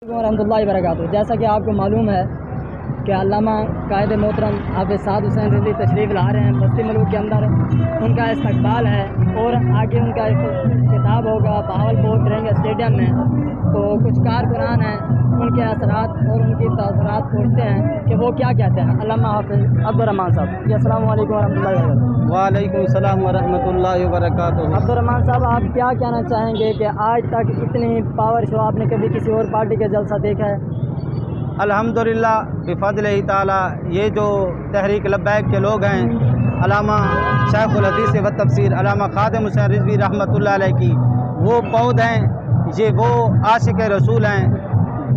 रहमतुल्लाहि वबरकातुहू। जैसा कि आपको मालूम है कि अल्लामा कायद मोहतरम हाफिज़ साद हुसैन रिज़वी तशरीफ़ ला रहे हैं बस्ती मुल्क के अंदर, उनका इस्तकबाल है और आगे उनका एक खिताब होगा बहावलपुर तिरंगा स्टेडियम में। तो कुछ कारकुनान हैं, उनके असरात और उनकी तासरात पूछते हैं कि वो क्या कहते हैं। अल्लामा हाफिज़ अब्दुर्रहमान साहब जी, अस्सलाम वालेकुम वरहमतुल्लाहि वबरकातुहू। वालेकुम सलाम वरहमतुल्लाहि वबरकातुहू। अब्दुर्रहमान साहब, आप क्या कहना चाहेंगे कि आज तक इतनी पावर शो आपने कभी किसी और पार्टी का जलसा देखा है? अल्हम्दुलिल्लाह बिफ़ज़्लिही ताला ये जो तहरीक लब्बैक के लोग हैं, अल्लामा शेखुल हदीस व तफसीर अल्लामा खादिम हुसैन रिज़वी रहमतुल्लाह अलैह की वो पौध हैं, ये वो आशिक रसूल हैं।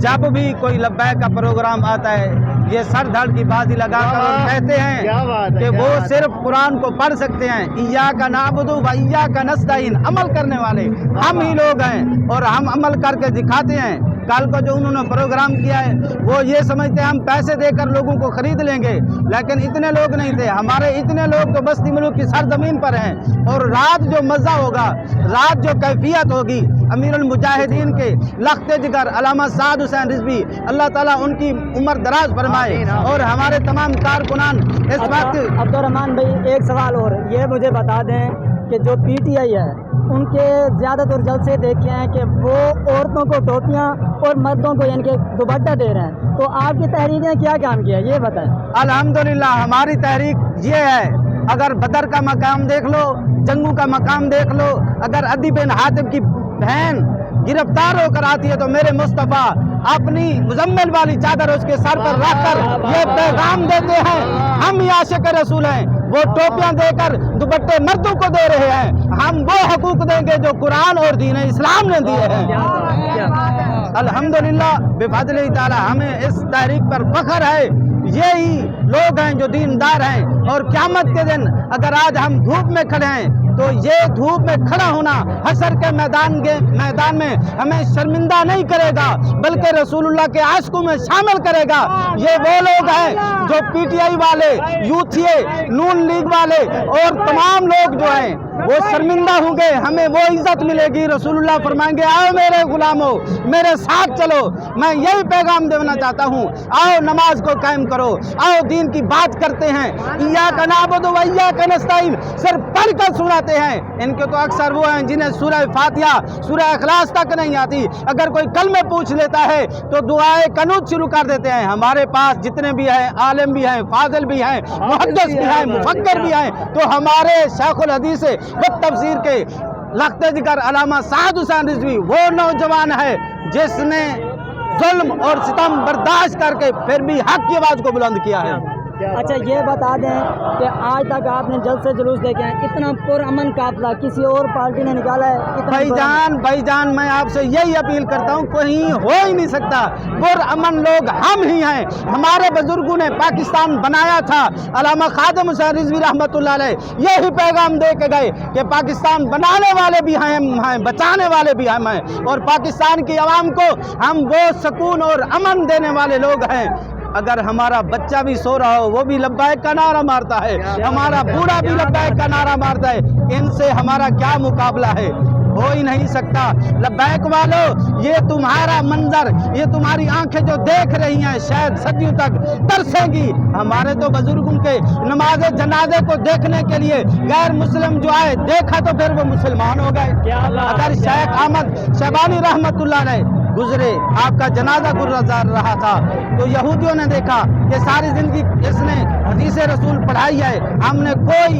जब भी कोई लब्बैक का प्रोग्राम आता है, ये सर धड़ की बाजी लगाकर और कहते हैं कि वो सिर्फ कुरान को पढ़ सकते हैं। इय्याका नअबुदु व इय्याका नस्तईन, अमल करने वाले हम ही लोग हैं और हम अमल करके दिखाते हैं। कल को जो उन्होंने प्रोग्राम किया है वो ये समझते हैं हम पैसे देकर लोगों को खरीद लेंगे, लेकिन इतने लोग नहीं थे। हमारे इतने लोग तो बस्ती मुल्क की सरजमीन पर हैं और रात जो मज़ा होगा, रात जो कैफियत होगी, अमीरुल मुजाहिदीन के लख्ते जिगर अल्लामा साद हुसैन रिज़वी अल्लाह ताला उनकी उम्र दराज फरमाए और हमारे तमाम कारकुनान इस वक्त। अब्दुर्रहमान भाई, एक सवाल और, ये मुझे बता दें कि जो PTI है उनके ज़्यादातर जलसे देखे हैं कि वो औरतों को टोपियाँ और मर्दों को यानी कि दुपट्टा दे रहे हैं, तो आपकी तहरीक ने क्या काम किया ये बताएं। अल्हम्दुलिल्लाह हमारी तहरीक ये है, अगर बदर का मकाम देख लो, जंगू का मकाम देख लो, अगर अदी बिन हातिम की बहन गिरफ्तार होकर आती है तो मेरे मुस्तफ़ा अपनी मुजम्मिल वाली चादर उसके सर पर रखकर ये पैगाम देते हैं, हम ही आशिक रसूल हैं। वो टोपियां देकर दुपट्टे मर्दों को दे रहे हैं, हम वो हकूक देंगे जो कुरान और दीन इस्लाम ने दिए हैं। अल्हम्दुलिल्लाह बिफ़ज़्लिही ताला हमें इस तहरीक पर फख्र है। यही लोग हैं जो दीनदार हैं और क़यामत के दिन अगर आज हम धूप में खड़े हैं तो ये धूप में खड़ा होना हशर के मैदान में हमें शर्मिंदा नहीं करेगा, बल्कि रसूलुल्लाह के आशिकों में शामिल करेगा। ये वो लोग हैं जो PTI वाले, यूथिए, नून लीग वाले और तमाम लोग जो हैं वो शर्मिंदा होंगे, हमें वो इज्जत मिलेगी। रसूलुल्लाह फरमाएंगे, आओ मेरे गुलामों, मेरे साथ चलो। मैं यही पैगाम देना चाहता हूँ, आओ नमाज को कायम करो, आओ दीन की बात करते हैं। इय्याका नअबुदु व इय्याका नस्तईन सिर्फ पढ़ कर सुनाते हैं। इनके तो अक्सर वो हैं जिन्हें सूरह फातिहा, सूरह इखलास तक नहीं आती। अगर कोई कलमे पूछ लेता है तो दुआए कनूत शुरू कर देते हैं। हमारे पास जितने भी हैं, आलिम भी हैं, फाजिल भी हैं, मुहद्दिस भी हैं, मुफक्किर भी हैं, तो हमारे शेखुल हदीस व तफसीर के लख्ते जिगर अल्लामा साद हुसैन रिज़वी वो नौजवान है जिसने जुल्म और सितम बर्दाश्त करके फिर भी हक की आवाज़ को बुलंद किया है। अच्छा, ये बता दें कि आज तक आपने जलसे जुलूस देखे हैं, इतना पुरअमन काफिला किसी और पार्टी ने निकाला है? भाईजान मैं आपसे यही अपील करता हूँ, कहीं हो ही नहीं सकता। पुरअमन लोग हम ही हैं। हमारे बुजुर्गों ने पाकिस्तान बनाया था, अल्लामा खादिम हुसैन रिज़वी रहमतुल्लाह अलैह यही पैगाम दे के गए कि पाकिस्तान बनाने वाले भी हैं, बचाने वाले भी हम हैं और पाकिस्तान की आवाम को हम वो सुकून और अमन देने वाले लोग हैं। अगर हमारा बच्चा भी सो रहा हो वो भी लब्बैक का नारा मारता है, हमारा बूढ़ा भी लब्बैक का नारा मारता है, इनसे हमारा क्या मुकाबला है? हो ही नहीं सकता। लब्बैक वालों, ये तुम्हारा मंजर, ये तुम्हारी आंखें जो देख रही हैं शायद सदियों तक तरसेंगी। हमारे तो बुजुर्गों के नमाज जनाजे को देखने के लिए गैर मुस्लिम जो आए, देखा तो फिर वो मुसलमान हो गए। अगर शेख अहमद शहबानी रहमतुल्लाह अलैह गुजरे, आपका जनाजा गुजर रहा था, तो यहूदियों ने देखा कि सारी जिंदगी इसने हदीस रसूल पढ़ाई है, हमने कोई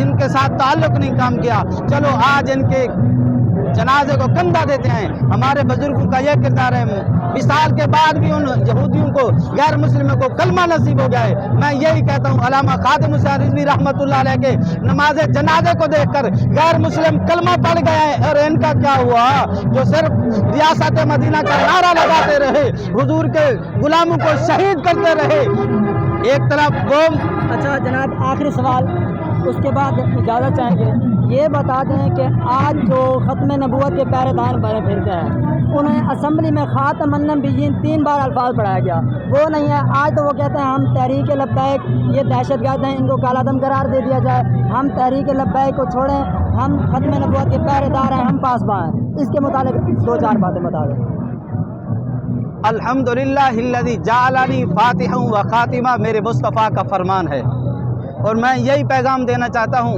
इनके साथ ताल्लुक नहीं काम किया, चलो आज इनके जनाजे को कंधा देते हैं। हमारे बुजुर्गों का यह किरदार है। विसाल के बाद भी उन यहूदियों को, गैर मुस्लिमों को कलमा नसीब हो गया है। मैं यही कहता हूँ, अल्लामा खादिम हुसैन रिज़वी रहमतुल्लाह अलैह के नमाज जनाजे को देखकर गैर मुस्लिम कलमा पढ़ गए हैं और इनका क्या हुआ? जो सिर्फ रियासत मदीना का नारा लगाते रहे, हुजूर के गुलामों को शहीद करते रहे, एक तरफ वो। अच्छा जनाब, आखिरी सवाल, उसके बाद इजाज़त चाहेंगे। ये बता दें कि आज जो ख़त्म नबूवत के पहरेदार बने फिरते हैं, उन्हें असम्बली में खातमुन नबिय्यीन 3 बार अल्फाज पढ़ाया गया, वो नहीं है। आज तो वो कहते हैं हम तहरीक लब्बैक ये दहशतगर्द हैं, इनको कालादम करार दे दिया जाए, हम तहरीक लब्बैक को छोड़ें, हम ख़त्म नबूवत के पहरेदार हैं, हम पासबां हैं। इसके मुताबिक 2-4 बातें बता दें। अल्हम्दुलिल्लाहिल्लज़ी जाअलनी फातिहा व खातिमा मेरे मुस्तफ़ा का फरमान है। और मैं यही पैगाम देना चाहता हूँ,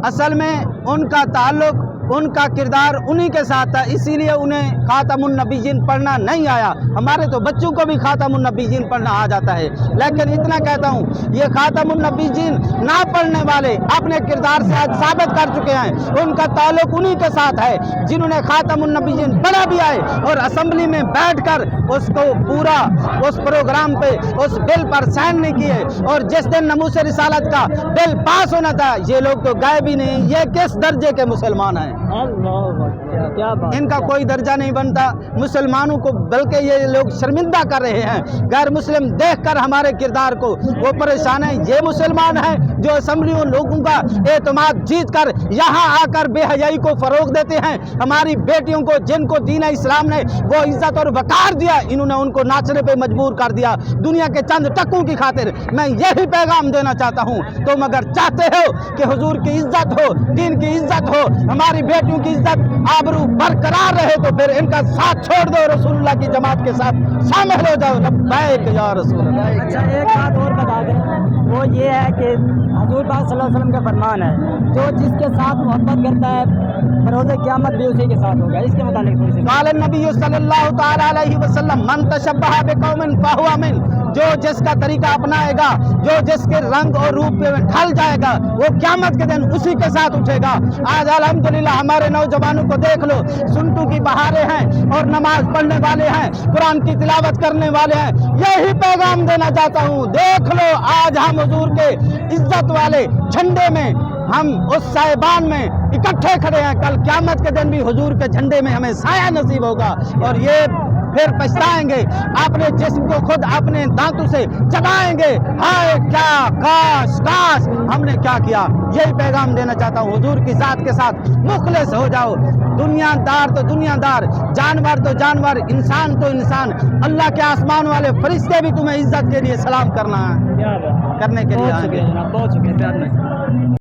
असल में उनका ताल्लुक़, उनका किरदार उन्हीं के साथ था, इसीलिए उन्हें खातमुन नबीयीन पढ़ना नहीं आया। हमारे तो बच्चों को भी खातमुन नबीयीन पढ़ना आ जाता है, लेकिन इतना कहता हूँ, ये खातमुन नबीयीन ना पढ़ने वाले अपने किरदार से आज साबित कर चुके हैं। उनका ताल्लुक़ उन्हीं के साथ है जिन्होंने खातमुन नबीयीन पढ़ा भी है और असेंबली में बैठकर उसको पूरा उस प्रोग्राम पे उस बिल पर साइन नहीं किए। और जिस दिन नमूस रिसालत का बिल पास होना था, ये लोग तो गए भी नहीं। ये किस दर्जे के मुसलमान हैं? क्या बात, इनका कोई दर्जा नहीं बनता मुसलमानों को, बल्कि ये लोग शर्मिंदा कर रहे हैं। गैर मुस्लिम देखकर हमारे किरदार को वो परेशान है। ये मुसलमान हैं जो असेंबलियों लोगों का एतमाद जीत कर यहाँ आकर बेहयाई को फरोग देते हैं। हमारी बेटियों को, जिनको दीन इस्लाम ने वो इज्जत और वकार दिया, इन्होंने उनको नाचने पे मजबूर कर दिया दुनिया के चंद टक्कों की खातिर। मैं यही पैगाम देना चाहता हूँ, तुम अगर चाहते हो कि हुजूर की इज्जत हो, दीन की इज्जत हो, हमारी बेटियों की इज्जत आबरू बरकरार रहे, तो फिर इनका साथ छोड़ दो, रसूलुल्लाह की जमात के साथ शामिल हो जाओ। लब्बैक या रसूलल्लाह। अच्छा, एक बात और बता दें, वो ये है कि हजूर पाक सल्लल्लाहु अलैहि वसल्लम का फरमान है, जो जिसके साथ मोहब्बत करता है बरोज़े क़यामत भी उसी के साथ होगा। इसके मुतालिक थोड़ी सी क़ाल नबी सल्लल्लाहु तआला अलैहि वसल्लम मन तशब्बह बिक़ौमिन फहुवा मिन, जो जिसका तरीका अपनाएगा, जो जिसके रंग और रूप में ढल जाएगा, वो क़यामत के दिन उसी के साथ उठेगा। आज अल्हम्दुलिल्लाह हमारे नौजवानों को देख लो, सुन्नतों की बहारें हैं और नमाज पढ़ने वाले हैं, कुरान की तिलावत करने वाले हैं। यही पैगाम देना चाहता हूँ, देख लो आज हम हुजूर के इज्जत वाले झंडे में, हम उस साहिबान में इकट्ठे खड़े हैं। कल क़यामत के दिन भी हुजूर के झंडे में हमें साया नसीब होगा और ये फिर पछताएंगे, अपने जिस्म को खुद अपने दांतों से चबाएंगे, हाय क्या काश काश हमने क्या किया। यही पैगाम देना चाहता हूँ, हुजूर की ज़ात के साथ मुखलिस हो जाओ। दुनियादार तो दुनियादार, जानवर तो जानवर, इंसान तो इंसान। अल्लाह के आसमान वाले फरिश्ते भी तुम्हें इज्जत के लिए सलाम करना है, करने के लिए आएंगे। बहुत शुक्रिया, प्यार में।